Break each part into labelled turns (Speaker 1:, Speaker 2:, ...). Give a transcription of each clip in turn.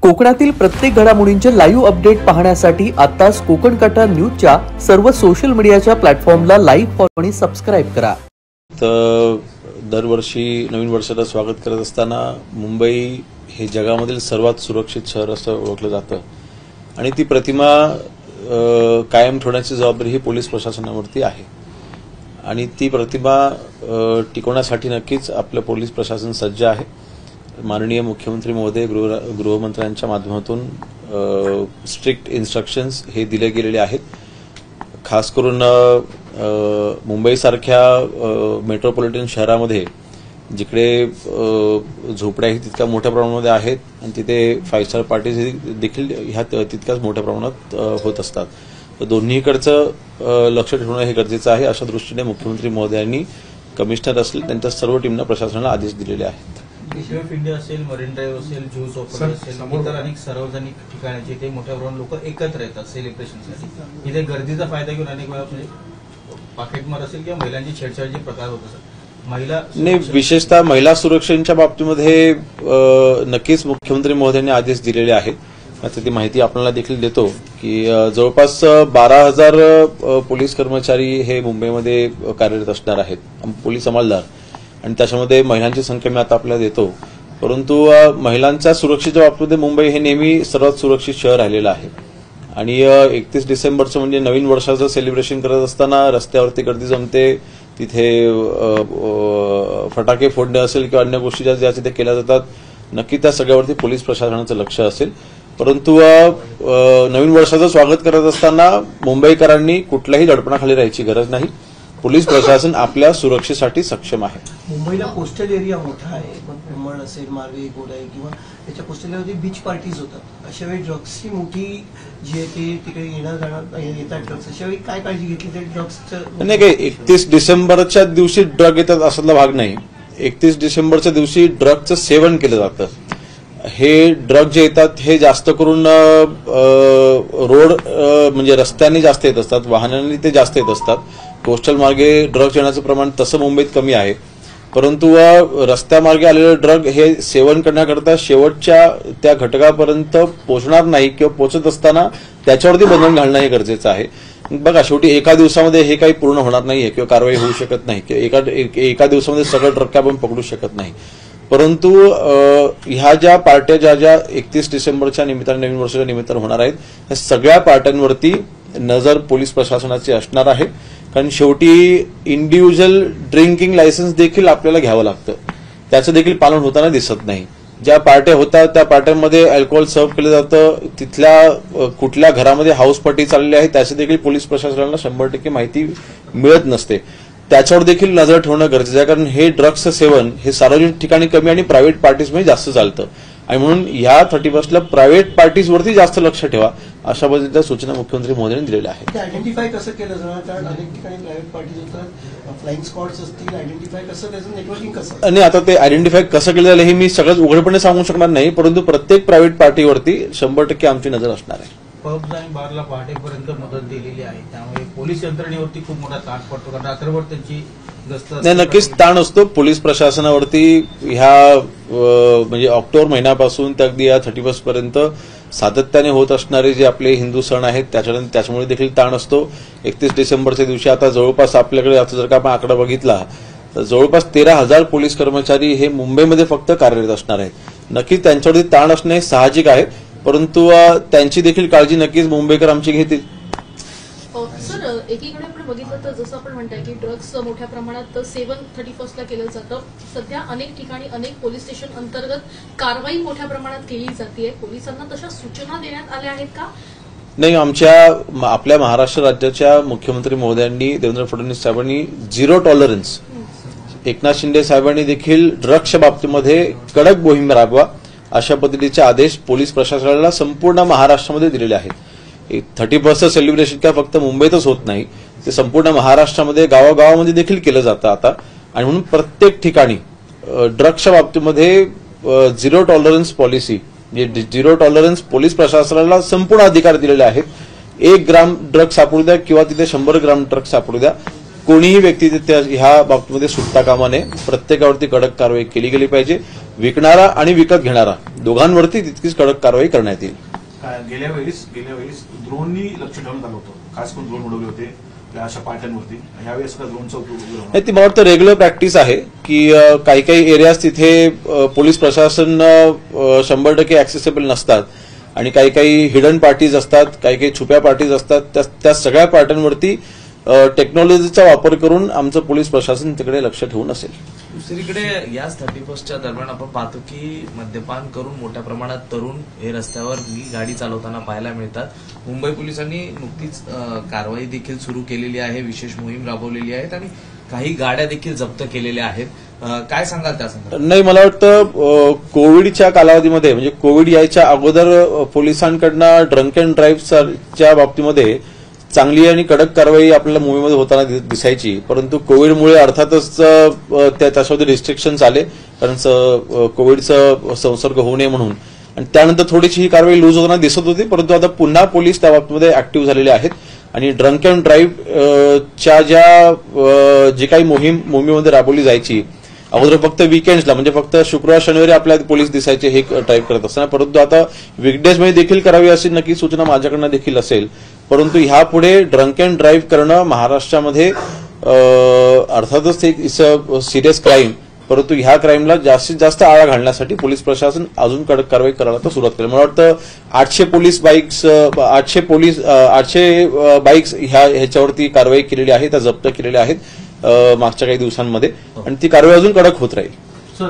Speaker 1: कोकणातील प्रत्येक घडामोडींचे लाईव्ह अपडेट पाहण्यासाठी आताच कोकण कटा न्यूजच्या सर्व सोशल मीडियाच्या प्लॅटफॉर्मला लाईक फॉलो आणि सबस्क्राइब करा।
Speaker 2: तर दरवर्षी नवीन वर्षाला स्वागत करत असताना मुंबई हे जगामधील सर्वात सुरक्षित शहर असं ओळखलं जातं आणि ती प्रतिमा कायम ठेवण्याची जबाबदारी ही पोलीस प्रशासनावरती आहे आणि ती प्रतिमा टिकवण्यासाठी नक्कीच आपलं पोलीस प्रशासन सज्ज आहे। माननीय मुख्यमंत्री महोदय गृहमंत्र्यांच्या माध्यमातून स्ट्रिक्ट इन्स्ट्रक्शन्स हे दिले गेलेले आहेत। खास करून मुंबईसारख्या मेट्रोपॉलिटन शहरामध्ये जिकडे झोपड्याही तितक्या मोठ्या प्रमाणामध्ये आहेत आणि तिथे 5 स्टार पार्टीज देखील ह्या तितक्याच मोठ्या प्रमाणात होत असतात, तर दोन्हीकडचं लक्ष ठेवणं हे गरजेचं आहे। अशा दृष्टीने मुख्यमंत्री महोदयांनी कमिशनर असतील त्यांच्या सर्व टीमना प्रशासनाला आदेश दिलेले आहेत।
Speaker 3: गेटवे ऑफ इंडिया असेल, मरीन ड्राईव्ह असेल, जुहू चौपाटी असेल, इतर अनेक सार्वजनिक ठिकाणी जिथे मोठ्या प्रमाणात लोक एकत्र येतात सेलिब्रेशनसाठी, इथे गर्दीचा फायदा घेऊन अनेक वेळा पाकिटमार असेल किंवा महिलांची छेडछाडचे प्रकार होत असतात।
Speaker 2: नाही, विशेषतः महिला सुरक्षेच्या बाबतीमध्ये नक्कीच मुख्यमंत्री महोदयांनी आदेश दिलेले आहेत। आता ती माहिती आपल्याला देखील देतो की जवळपास 12,000 पोलीस कर्मचारी हे मुंबईमध्ये कार्यरत असणार आहेत, पोलीस अंमलदार, आणि त्याच्यामध्ये महिलांची संख्या मी आता आपल्याला देतो। परंतु महिलांच्या सुरक्षेच्या बाबतीमध्ये मुंबई हे नेहमी सर्वात सुरक्षित शहर राहिलेलं आहे आणि 31 डिसेंबरचं म्हणजे नवीन वर्षाचं सेलिब्रेशन करत असताना रस्त्यावरती गर्दी जमते, तिथे फटाके फोडणे असेल किंवा अन्य गोष्टी ज्या तिथे केल्या जातात, नक्की त्या सगळ्यावरती पोलीस प्रशासनाचं लक्ष असेल। परंतु नवीन वर्षाचं स्वागत करत असताना मुंबईकरांनी कुठल्याही दडपणाखाली राहायची गरज नाही। पोलीस प्रशासन आपल्या सुरक्षेसाठी सक्षम आहे।
Speaker 4: मुंबईला कोस्टल एरिया मोठा आहे, पण असेल, मार्वे, गोराई किंवा त्याच्या कोस्टल एरियामध्ये बीच पार्टीज होतात। अशा वेळी ड्रग्सची मोठी जी आहे ते तिकडे येतात ड्रग्स, अशा वेळी काय काळजी घेतली तरी ड्रग्सचं
Speaker 2: नाही काय 31 डिसेंबरच्या दिवशी ड्रग येतात असातला भाग नाही। 31 डिसेंबरच्या दिवशी ड्रगचं सेवन केलं जातं। हे ड्रग जे येतात हे जास्त करून रोड म्हणजे रस्त्याने जास्त येत असतात, वाहनांनी ते जास्त येत असतात। कोस्टल मार्गे ड्रग्ज येण्याचं प्रमाण तसं मुंबईत कमी आहे, परंतु रस्त्यामार्गे आलेले ड्रग हे सेवन करण्याकरता शेवटच्या त्या घटकापर्यंत पोहोचणार नाही किंवा पोहोचत असताना त्याच्यावरती बंधन घालणं हे गरजेचं आहे। बघा, शेवटी एका दिवसामध्ये हे काही पूर्ण होणार नाहीये किंवा कारवाई होऊ शकत नाही किंवा एका दिवसामध्ये सगळं ड्रग आपण पकडू शकत नाही। परंतु ह्या ज्या पार्ट्या ज्या 31 डिसेंबरच्या निमित्ताने नवीन वर्षाच्या निमित्ताने होणार आहेत, या सगळ्या पार्ट्यांवरती नजर पोलीस प्रशासनाची असणार आहे, कारण शेवटी इंडिव्हिज्युअल ड्रिंकिंग लायसन्स देखील आपल्याला घ्यावं लागतं, त्याचं देखील पालन होताना दिसत नाही। ज्या पार्ट्या होतात त्या पार्ट्यांमध्ये अल्कोहोल सर्व्ह केलं जातं, तिथल्या कुठल्या घरामध्ये हाऊस पार्टी चाललेली आहे त्याची देखील पोलीस प्रशासनाला 100% माहिती मिळत नसते, त्याच्यावर देखील नजर ठेवणं गरजेचं आहे। कारण हे ड्रग्सचं सेवन हे सार्वजनिक ठिकाणी कमी आणि प्रायव्हेट पार्टीजमध्ये जास्त चालतं आणि म्हणून ह्या 31ला प्रायव्हेट पार्टीजवरती जास्त लक्ष ठेवा, अशा पद्धतीच्या सूचना मुख्यमंत्री महोदयांनी दिलेल्या आहेत।
Speaker 4: आयडेंटिफाय कसं केलं जाणार, कारण अनेक ठिकाणी प्रायव्हेट पार्टीज होतात, फ्लाइंग स्क्वॉड्स असतील, आयडेंटिफाय कसं, त्याचं नेटवर्किंग कसं?
Speaker 2: आणि आता ते आयडेंटिफाय कसं केलं जाईल हे मी सगळंच उघडपणे सांगू शकणार नाही, परंतु प्रत्येक प्रायव्हेट पार्टीवरती 100% आमची नजर असणार आहे।
Speaker 3: पब्स आणि बारला पहाटेपर्यंत मदत दिलेली आहे, त्यामुळे पोलीस यंत्रणेवरती खूप मोठा ताण पडतो, कारण रात्रभर त्यांची गस्त
Speaker 2: नाही, नक्कीच ताण असतो पोलीस प्रशासनावरती। ह्या म्हणजे ऑक्टोबर महिन्यापासून ते अगदी या 31 पर्यंत सातत्याने होत असणारे जे आपले हिंदू सण आहेत त्याच्यामुळे देखील ताण असतो। 31 डिसेंबरच्या दिवशी आता जवळपास आपल्याकडे आता जर का आपण आकडा बघितला तर जवळपास 13,000 पोलीस कर्मचारी हे मुंबईमध्ये फक्त कार्यरत असणार आहेत। नक्कीच त्यांच्यावरती ताण असणे साहजिक आहे, परंतु त्यांची देखील काळजी नक्कीच मुंबईकर आमची घेतील।
Speaker 5: सर, एकीकडे आपण बघितलं तर जसं आपण म्हणताय की ड्रग्स मोठ्या प्रमाणात सेवन 31ला केलं जातं, सध्या अनेक ठिकाणी अनेक पोलीस स्टेशन अंतर्गत कारवाई मोठ्या प्रमाणात केली जाते, पोलिसांना तशा सूचना देण्यात आल्या आहेत का?
Speaker 2: नाही, आपल्या महाराष्ट्र राज्याच्या मुख्यमंत्री महोदयांनी देवेंद्र फडणवीस साहेबांनी 0 टॉलरन्स, एकनाथ शिंदे साहेबांनी देखील ड्रग्सच्या बाबतीमध्ये कडक मोहीम राबवा अशा पद्धतीचे आदेश पोलीस प्रशासनाला संपूर्ण महाराष्ट्रामध्ये दिलेले आहेत। 31st सेलिब्रेशन काय फक्त मुंबईतच होत नाही, ते संपूर्ण महाराष्ट्रामध्ये गावागावामध्ये देखील केलं जातं आता, आणि म्हणून प्रत्येक ठिकाणी ड्रग्सच्या बाबतीमध्ये 0 टॉलरन्स पॉलिसी, म्हणजे 0 टॉलरन्स पोलीस प्रशासनाला संपूर्ण अधिकार दिलेले आहेत। 1 ग्राम ड्रग्स सापडू द्या किंवा तिथे 100 ग्राम ड्रग्स सापडू द्या, कोणीही व्यक्ती ह्या बाबतीमध्ये सुटता कामा नये. प्रत्येकावरती कडक कारवाई केली गेली पाहिजे. विकणारा आणि विकत घेणारा दोघांवरती तितकीच कडक कारवाई करण्यात येईल.
Speaker 6: गेल्या वेळेस ड्रोननी लक्ष ठेवण्यात आलं होतं, खास करून ड्रोन उडवले होते अशा पार्ट्यांवरती. यावेळेस ड्रोनचा उपयोग
Speaker 2: ती मला वाटतं रेग्युलर प्रॅक्टिस आहे की काही काही एरियाज तिथे पोलीस प्रशासन 100% ऍक्सेसेबल नसतात आणि काही काही हिडन पार्टीज असतात, काही काही छुप्या पार्टीज असतात. त्या सगळ्या पार्ट्यांवरती टेक्नॉलॉजीचा वापर करून आमचं पोलीस प्रशासन तिकडे लक्ष ठेवून असेल.
Speaker 7: दुसरीकडे याच 31च्या दरम्यान आपण पाहतो की मद्यपान करून मोठ्या प्रमाणात तरुण हे रस्त्यावर गाडी चालवताना पाहायला मिळतात. मुंबई पोलिसांनी नुकतीच कारवाई देखील सुरू केलेली आहे, विशेष मोहीम राबवलेली आहेत आणि काही गाड्या देखील जप्त केलेल्या आहेत. काय सांगाल त्या संदर्भात?
Speaker 2: नाही, मला वाटतं कोविडच्या कालावधीमध्ये म्हणजे कोविड यायच्या अगोदर पोलिसांकडनं ड्रंक अँड ड्राईव्हच्या बाबतीमध्ये चांगली आणि कडक कारवाई आपल्याला मुंबईमध्ये होताना दिसायची. परंतु कोविडमुळे अर्थातच त्याच्यामध्ये रिस्ट्रिक्शन्स आले, कारण कोविडचा संसर्ग होऊ नये म्हणून. आणि त्यानंतर थोडीशी ही कारवाई लूज होताना दिसत होती. परंतु आता पुन्हा पोलीस त्या बाबतीमध्ये ऍक्टिव्ह झालेले आहेत आणि ड्रंक अँड ड्राईव्हच्या जी काही मोहिमेमध्ये राबवली जायची, अगोदर फक्त विकेंड्सला म्हणजे फक्त शुक्रवार शनिवारी आपल्या पोलीस दिसायचे हे ड्राईव्ह करत असताना, परंतु आता वीकडेजमध्ये देखील करावी अशी नक्की सूचना माझ्याकडनं देखील असेल. परंतु ह्यापुढे ड्रंक अँड ड्राईव्ह करणं महाराष्ट्रामध्ये अर्थातच एक सिरियस क्राईम, परंतु ह्या क्राईमला जास्तीत जास्त आळा घालण्यासाठी पोलीस प्रशासन अजून कडक कारवाई करायला तर सुरुवात केली. मला वाटतं 800 बाईक्स ह्याच्यावरती कारवाई केलेली आहे, त्या जप्त केलेल्या आहेत मागच्या काही दिवसांमध्ये आणि ती कारवाई अजून कडक होत राहील.
Speaker 6: सर,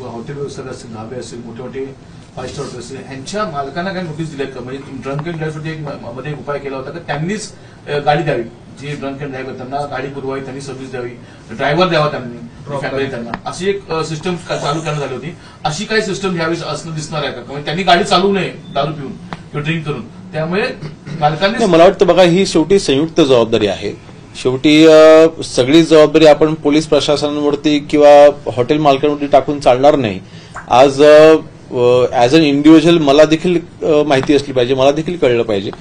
Speaker 6: हॉटेल व्यवसाय असतील, धाबे असतील, मोठे मोठे 5 स्टार हॉटेल असतील, यांच्या मालकांना काही नोटीस दिल्या का? म्हणजे ड्रंक अँड ड्राईव्हसाठी मध्ये एक उपाय केला होता की त्यांनीच गाडी द्यावी, जे ड्रंक अँड ड्राईव्ह त्यांना गाडी पुरवावी, त्यांनी सर्व्हिस द्यावी, ड्रायव्हर द्यावा त्यांनी त्यांना, अशी एक सिस्टम चालू करण्यात आली होती. अशी काही सिस्टम यावेळी असणं दिसणार आहे का? म्हणजे त्यांनी गाडी चालवू नये दारू पिऊन किंवा ड्रिंक करून, त्यामुळे मालकांनी.
Speaker 2: मला वाटतं बघा, ही शेवटी संयुक्त जबाबदारी आहे. शेवटी सगळी जबाबदारी आपण पोलीस प्रशासनावरती किंवा हॉटेल मालकांवरती टाकून चालणार नाही. आज ऍज अन इंडिव्हिज्युअल मला देखील माहिती असली पाहिजे, मला देखील कळलं पाहिजे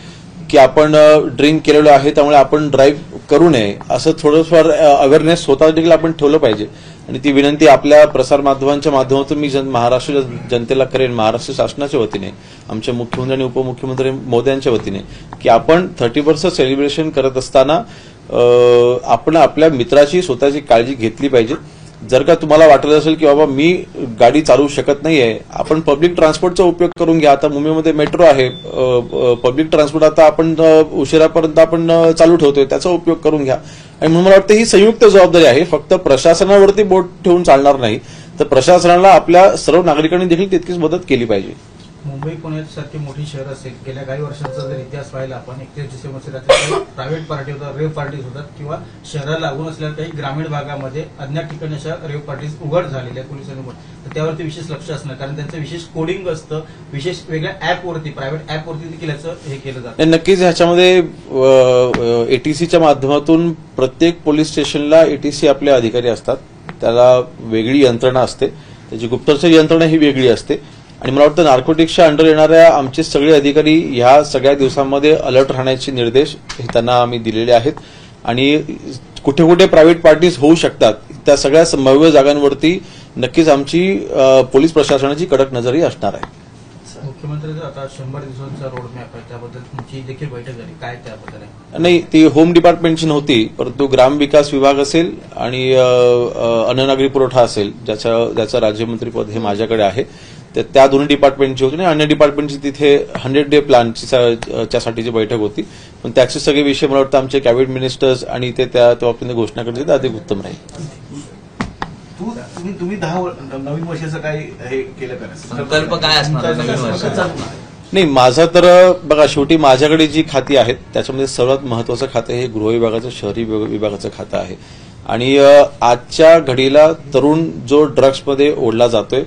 Speaker 2: की आपण ड्रिंक केलेलो आहे त्यामुळे आपण ड्राईव्ह करू नये, असं थोडंफार अवेअरनेस स्वतः देखील आपण ठेवलं पाहिजे. आणि ती विनंती आपल्या प्रसारमाध्यमांच्या माध्यमातून मी महाराष्ट्र जनतेला करेन, महाराष्ट्र शासनाच्या वतीने, आमच्या मुख्यमंत्री आणि उपमुख्यमंत्री मोदयांच्या वतीने, की आपण 31st सेलिब्रेशन करत असताना आपण आपल्या मित्राची स्वतःची काळजी घेतली पाहिजे. जर का तुम्हाला वाटत असेल की बाबा मी गाडी चालवू शकत नाहीये, आपण पब्लिक ट्रान्सपोर्टचा उपयोग करून घ्या. आता मुंबईमध्ये मेट्रो आहे, पब्लिक ट्रान्सपोर्ट आता आपण उशिरापर्यंत आपण चालू ठेवतोय, त्याचा उपयोग करून घ्या. आणि म्हणून मला वाटतं ही संयुक्त जबाबदारी आहे. फक्त प्रशासनावरती बोट ठेवून चालणार नाही, तर प्रशासनाला आपल्या सर्व नागरिकांनी देखील तितकीच मदत केली पाहिजे.
Speaker 3: मुंबई पुण्यासारखी मोठी शहर असेल, गेल्या काही वर्षांचा जर इतिहास पाहिला आपण, 31 डिसेंबरच्या रात्री प्रायव्हेट पार्टी होतात, रेव्ह पार्टीज होतात, किंवा शहराला लागून असलेल्या काही ग्रामीण भागामध्ये अज्ञात ठिकाणी अशा रेव्ह पार्टीज उघड झालेल्या पोलिसांनी, तर त्यावरती विशेष लक्ष असणार, कारण त्यांचं विशेष कोडिंग असतं, विशेष वेगळ्या ऍपवरती, प्रायव्हेट ऍपवरती देखील याचं हे केलं जातं.
Speaker 2: नक्कीच ह्याच्यामध्ये एटीसीच्या माध्यमातून प्रत्येक पोलीस स्टेशनला एटीसी आपले अधिकारी असतात, त्याला वेगळी यंत्रणा असते, त्याची गुप्तचर यंत्रणा ही वेगळी असते. आणि मला वाटतं नार्कोटिक्सच्या अंडर येणाऱ्या आमचे सगळे अधिकारी ह्या सगळ्या दिवसांमध्ये अलर्ट राहण्याचे निर्देश त्यांना आम्ही दिलेले आहेत. आणि कुठे कुठे प्रायव्हेट पार्टीज होऊ शकतात त्या सगळ्या संभाव्य जागांवरती नक्कीच आमची पोलीस प्रशासनाची कडक नजरही असणार आहे.
Speaker 3: मुख्यमंत्र्यांचा आता 100 दिवसांचा रोडमॅप आहे, त्याबद्दल तुमची देखील बैठक झाली, काय त्याबद्दल आहे?
Speaker 2: नाही, ती होम डिपार्टमेंटची नव्हती, परंतु ग्रामविकास विभाग असेल आणि अन्न नागरी पुरवठा असेल, ज्याचं राज्यमंत्रीपद हे माझ्याकडे आहे, त्या दोन्ही डिपार्टमेंटची होती. आणि अन्य डिपार्टमेंटची तिथे 100 डे प्लॅनसाठीची बैठक होती. पण त्याचे सगळे विषय मला वाटतं आमचे कॅबिनेट मिनिस्टर्स आणि ते त्या बाबतीने घोषणा करतील, अधिक उत्तम राहील.
Speaker 6: तुम्ही 10 नवीन वर्षाचं काय हे केलं का?
Speaker 7: संकल्प काय असणार नवीन वर्षाचा?
Speaker 2: नाही, माझं तर बघा, शेवटी माझ्याकडे जी खाती आहेत त्याच्यामध्ये सर्वात महत्वाचं खातं हे गृह विभागाचं, शहरी विभागाचं खातं आहे. आणि आजच्या घडीला तरुण जो ड्रग्समध्ये ओढला जातोय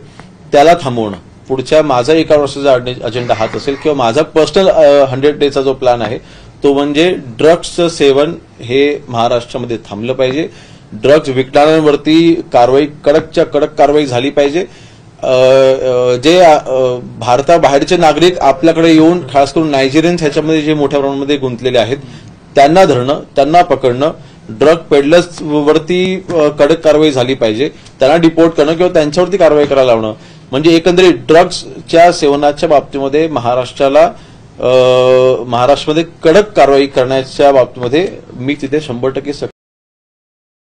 Speaker 2: त्याला थांबवणं पुढच्या माझा 1 वर्षाचा अजेंडा हाच असेल, किंवा माझा पर्सनल 100 डेचा जो प्लॅन आहे तो म्हणजे ड्रग्सचं सेवन हे महाराष्ट्रामध्ये थांबलं पाहिजे. ड्रग्ज विकणाऱ्यांवरती कारवाई कडकच्या कडक कारवाई झाली पाहिजे. जे भारताबाहेरचे नागरिक आपल्याकडे येऊन खास करून नायजेरियन्स ह्याच्यामध्ये जे मोठ्या प्रमाणामध्ये गुंतलेले आहेत त्यांना धरणं, त्यांना पकडणं ड्रग पेडलर्स वरती कडक कारवाई झाली पाहिजे, त्यांना डिपोर्ट करणं किंवा त्यांच्यावरती कारवाई करायला लावणं, म्हणजे एकंदरीत ड्रग्सच्या सेवनाच्या बाबतीमध्ये महाराष्ट्रामध्ये कडक कारवाई करण्याच्या बाबतीमध्ये मी तिथे 100%